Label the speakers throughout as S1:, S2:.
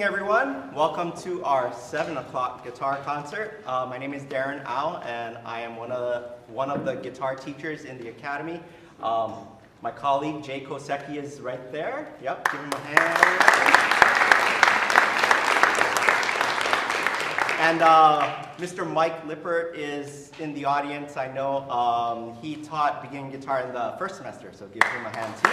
S1: evening, everyone. Welcome to our 7 o'clock guitar concert. My name is Darren Au, and I am one of the guitar teachers in the Academy. My colleague, Jay Kosecki, is right there. Yep, give him a hand. And Mr. Mike Lippert is in the audience. I know he taught beginning guitar in the first semester, so give him a hand too.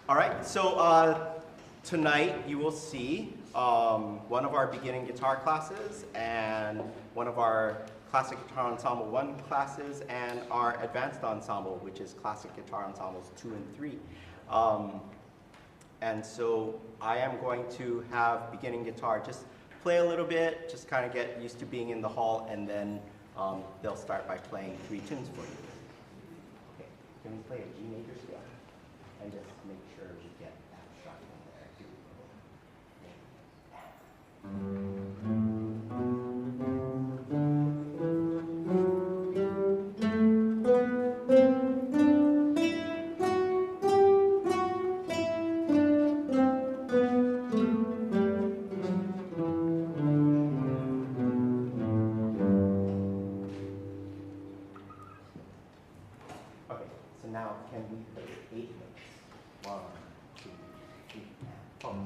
S1: All right, so tonight you will see one of our beginning guitar classes and one of our Classic Guitar Ensemble 1 classes and our Advanced Ensemble, which is Classic Guitar Ensembles 2 and 3. And so I am going to have beginning guitar just play a little bit, just kind of get used to being in the hall, and then they'll start by playing 3 tunes for you. Okay, can we play a G major scale? And just make sure we get that shot in there. Okay, so now can we play 8 notes? 1, 2, 3, and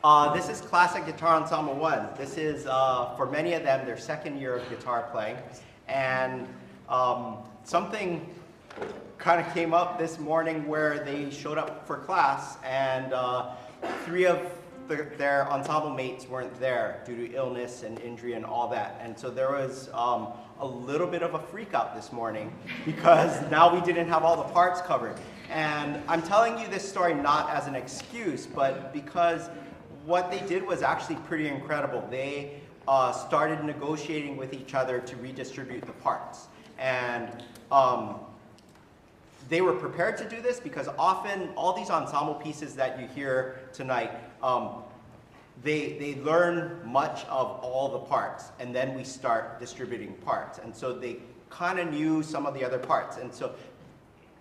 S1: This is Classic Guitar Ensemble 1. This is, for many of them, their second year of guitar playing. And something kind of came up this morning where they showed up for class, and 3 of their ensemble mates weren't there due to illness and injury and all that. And so there was a little bit of a freak out this morning because now we didn't have all the parts covered. And I'm telling you this story not as an excuse, but because what they did was actually pretty incredible. They started negotiating with each other to redistribute the parts. And they were prepared to do this because often all these ensemble pieces that you hear tonight, they learn much of all the parts, and then we start distributing parts. And so they kind of knew some of the other parts. And so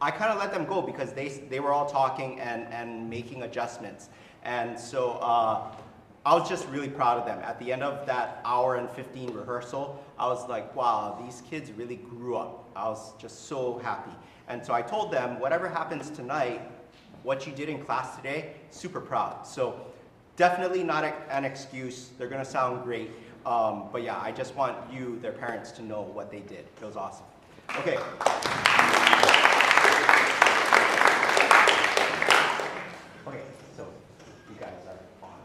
S1: I kind of let them go because they were all talking and making adjustments. And so I was just really proud of them. At the end of that hour and 15 rehearsal, I was like, wow, these kids really grew up. I was just so happy. And so I told them, whatever happens tonight, what you did in class today, super proud. So definitely not an excuse. They're going to sound great. But yeah, I just want you, their parents, to know what they did. It was awesome. Okay. Okay, so you guys are on.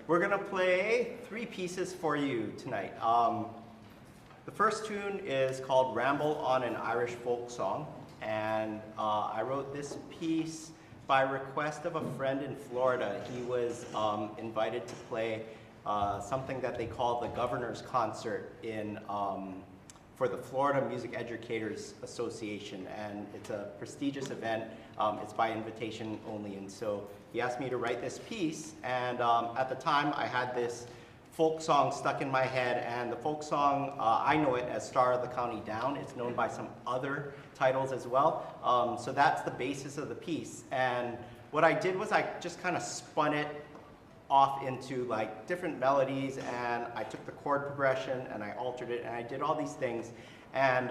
S1: We're going to play 3 pieces for you tonight. The first tune is called Ramble on an Irish Folk Song, and I wrote this piece by request of a friend in Florida. He was invited to play something that they call the Governor's Concert for the Florida Music Educators Association, and it's a prestigious event. It's by invitation only, and so he asked me to write this piece, and at the time I had this folk song stuck in my head, and the folk song, I know it as Star of the County Down. It's known by some other titles as well, so that's the basis of the piece. And what I did was I just kind of spun it off into like different melodies, and I took the chord progression and I altered it, and I did all these things, and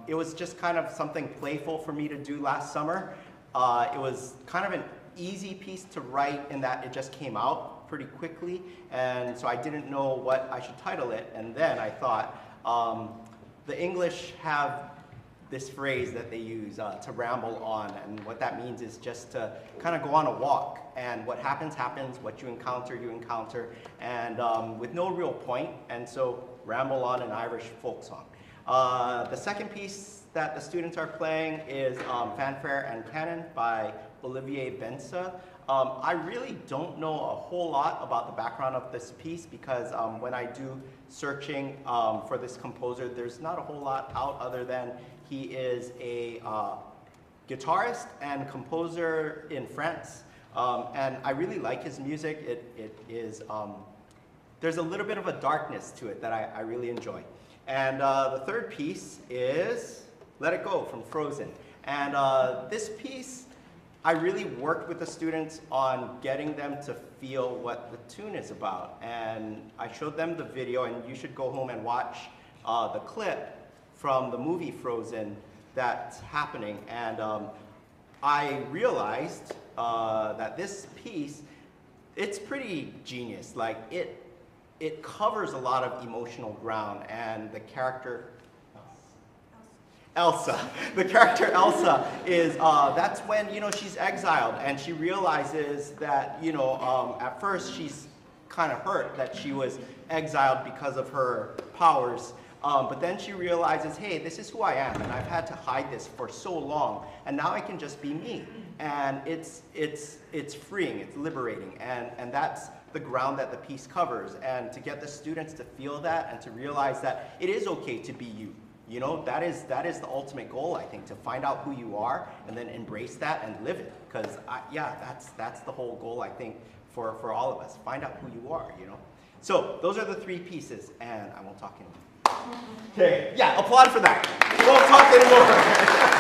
S1: it was just kind of something playful for me to do last summer. It was kind of an easy piece to write in that it just came out pretty quickly, and so I didn't know what I should title it, and then I thought the English have this phrase that they use to ramble on, and what that means is just to kind of go on a walk, and what happens happens, what you encounter, and with no real point, and so ramble on an Irish folk song. The second piece that the students are playing is Fanfare and Canon by Olivier Bensa. I really don't know a whole lot about the background of this piece because when I do searching for this composer, there's not a whole lot out other than he is a guitarist and composer in France. And I really like his music. It is, there's a little bit of a darkness to it that I really enjoy. And the third piece is Let It Go from Frozen. And this piece, I really worked with the students on getting them to feel what the tune is about. And I showed them the video, and you should go home and watch the clip from the movie Frozen that's happening. And I realized that this piece, it's pretty genius. Like it covers a lot of emotional ground, and the character Elsa. The character Elsa is, that's when, she's exiled, and she realizes that, at first she's kind of hurt that she was exiled because of her powers, but then she realizes, hey, this is who I am, and I've had to hide this for so long, and now I can just be me. And it's freeing, it's liberating, and that's the ground that the piece covers. And to get the students to feel that and to realize that it is okay to be you. That is the ultimate goal, I think, to find out who you are and then embrace that and live it. Because, that's the whole goal, I think, for all of us. Find out who you are, So, those are the 3 pieces, and I won't talk anymore. Okay, yeah, applaud for that. We won't talk anymore.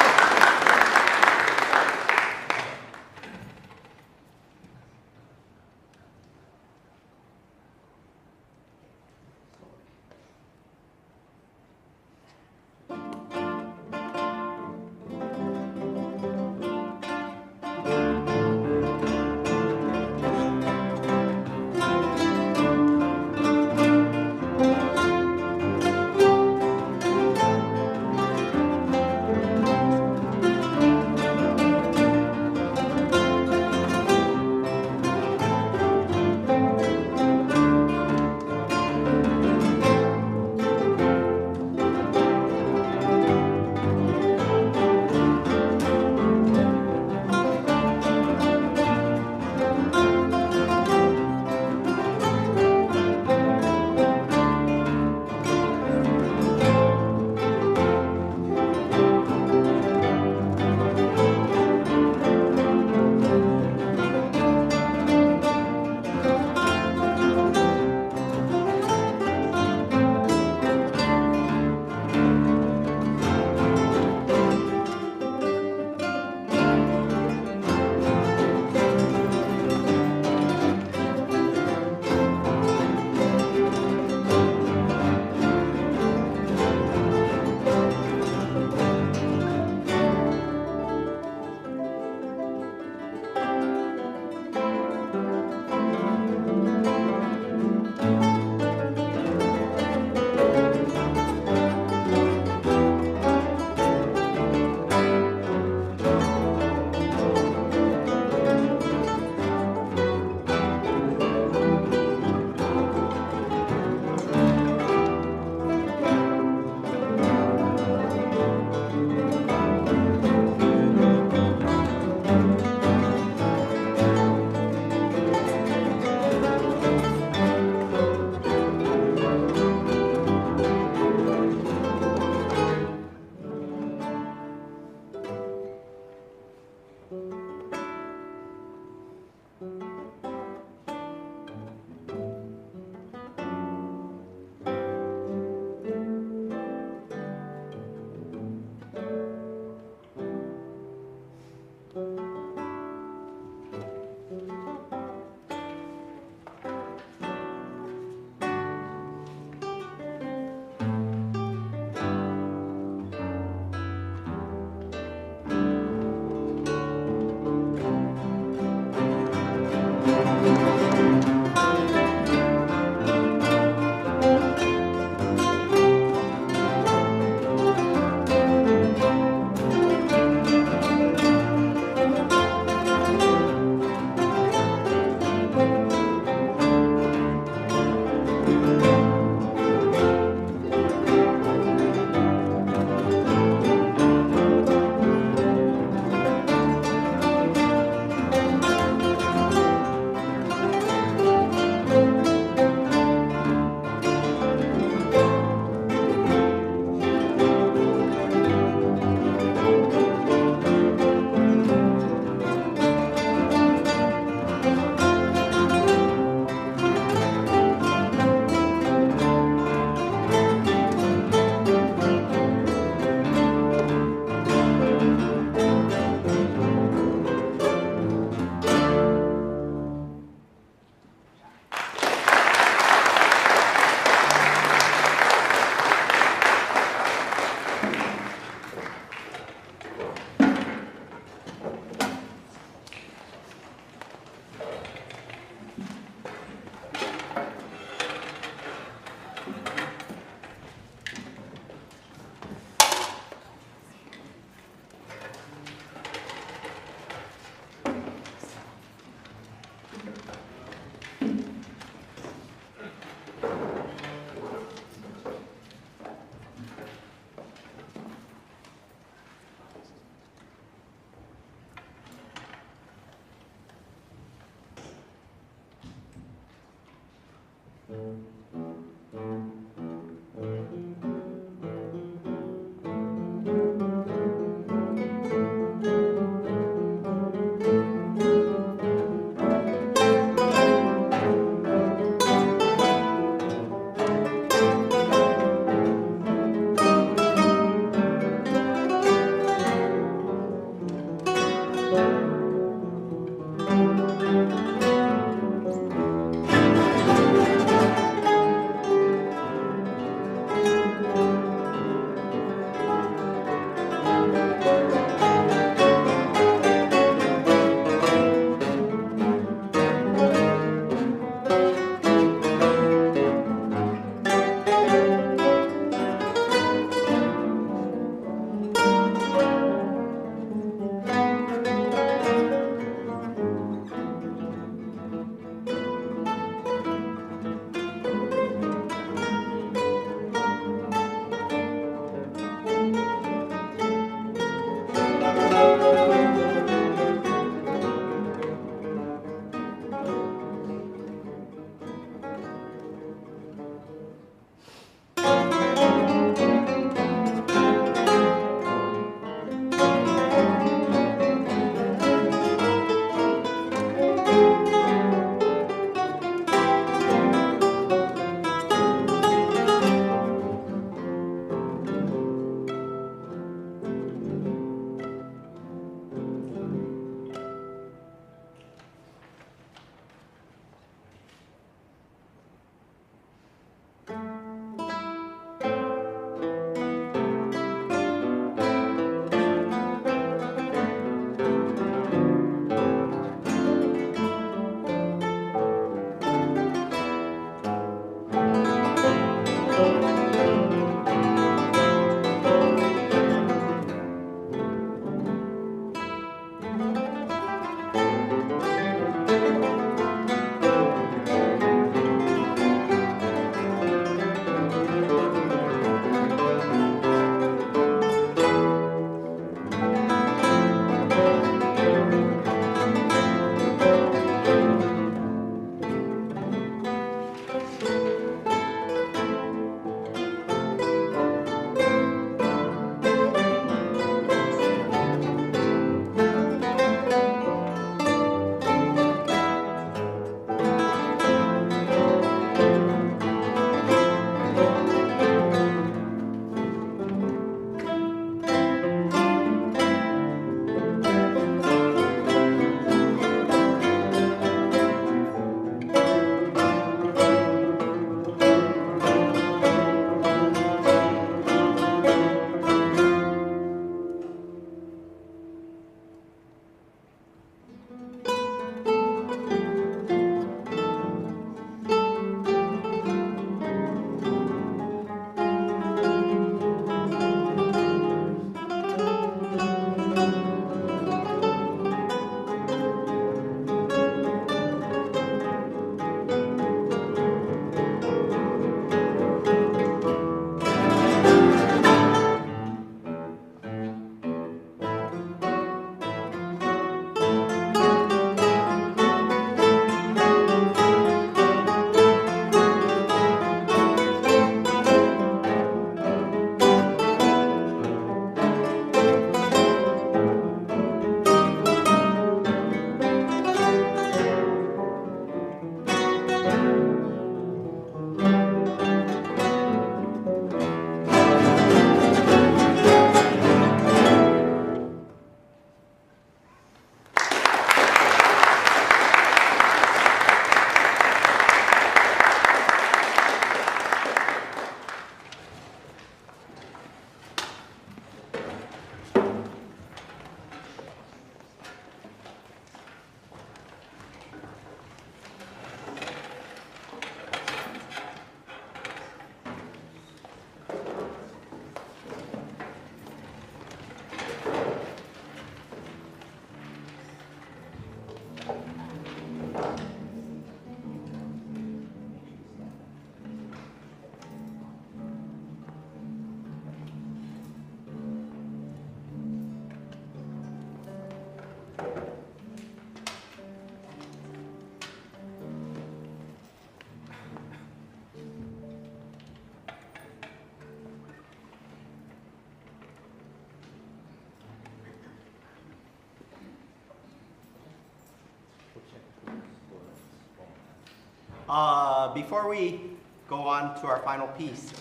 S1: Before we go on to our final piece,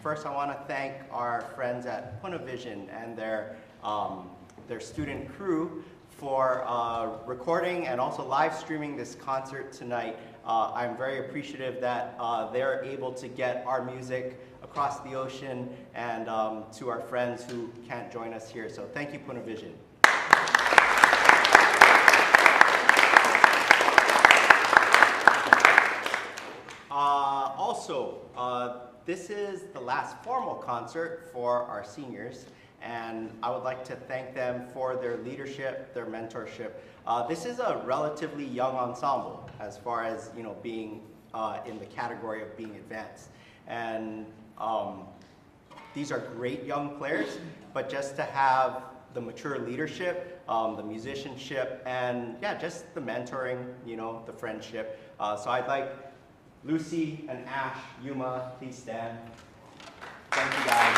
S1: first I want to thank our friends at Vision and their student crew for recording and also live streaming this concert tonight. I'm very appreciative that they're able to get our music across the ocean and to our friends who can't join us here. So thank you, Vision. Also, this is the last formal concert for our seniors, and I would like to thank them for their leadership, their mentorship. This is a relatively young ensemble as far as being in the category of being advanced, and these are great young players, but just to have the mature leadership, the musicianship, and yeah, just the mentoring, the friendship. So I'd like Lucy and Ash, Yuma, please stand. Thank you, guys.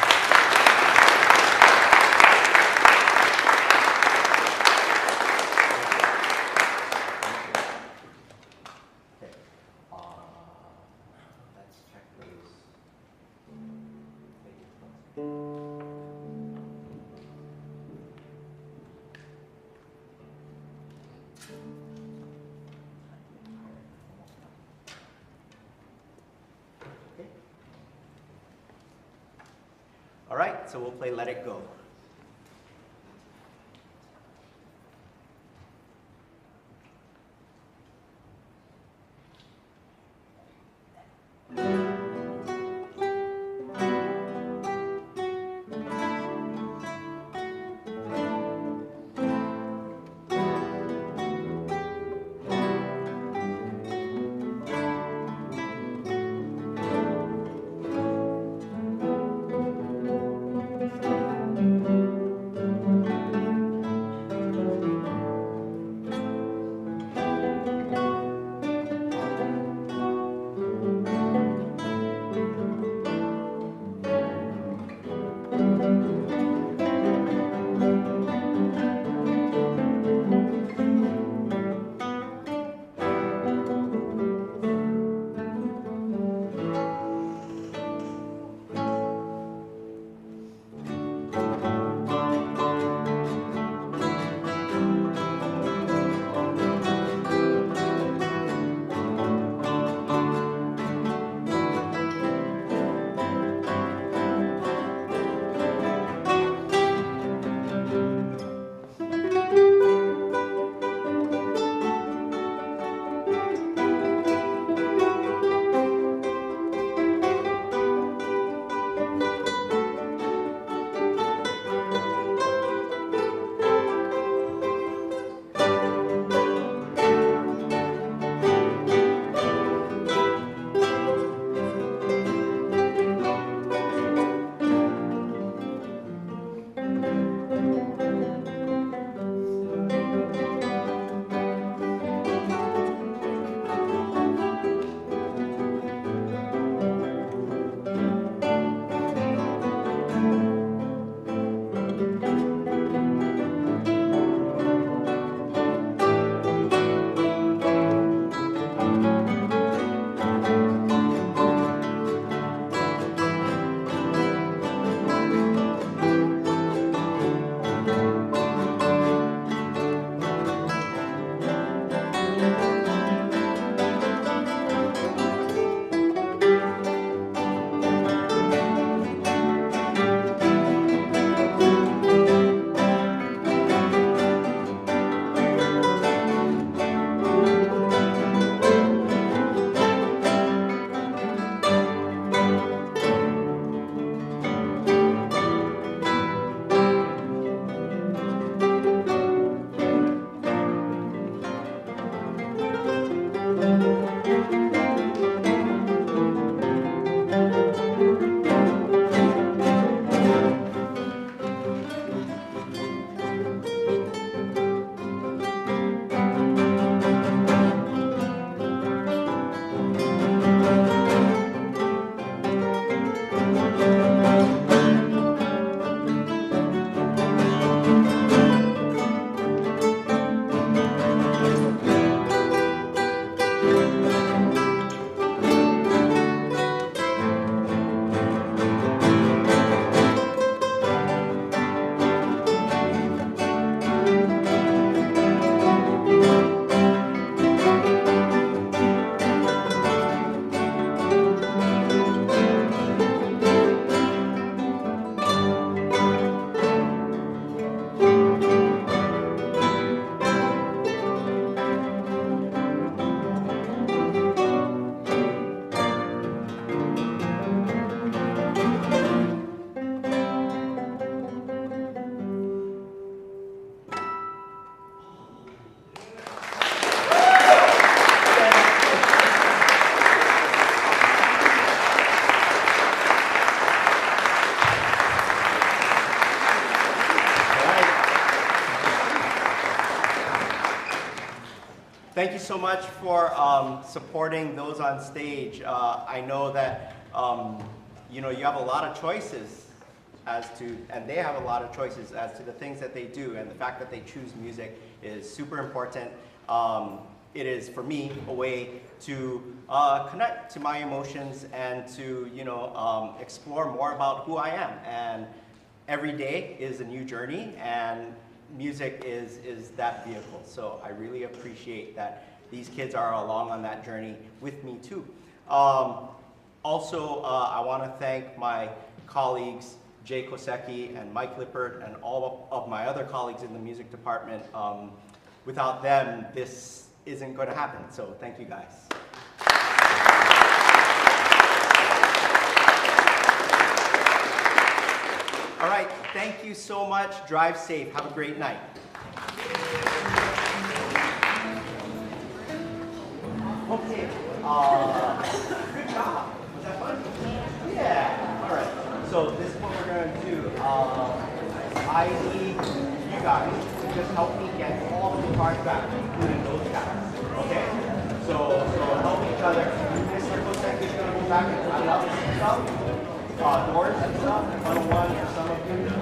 S1: Okay. Let's check those. All right, so we'll play Let It Go. Thank you so much for supporting those on stage. I know that you have a lot of choices and they have a lot of choices as to the things that they do, and the fact that they choose music is super important. It is, for me, a way to connect to my emotions and to, explore more about who I am. And every day is a new journey, and music is that vehicle. So I really appreciate that these kids are along on that journey with me too. Also, I want to thank my colleagues, Jay Kosecki and Mike Lippert, and all of my other colleagues in the music department. Without them, this isn't going to happen. So thank you guys. All right, thank you so much. Drive safe. Have a great night. Okay. Good job. Was that fun? Yeah. All right. So this is what we're going to do. I need you guys to just help me get all the cards back, including those guys. Okay? So help each other. Mr. Kosek is going to go back and I love this stuff. Doors and stuff, 101 for some of you.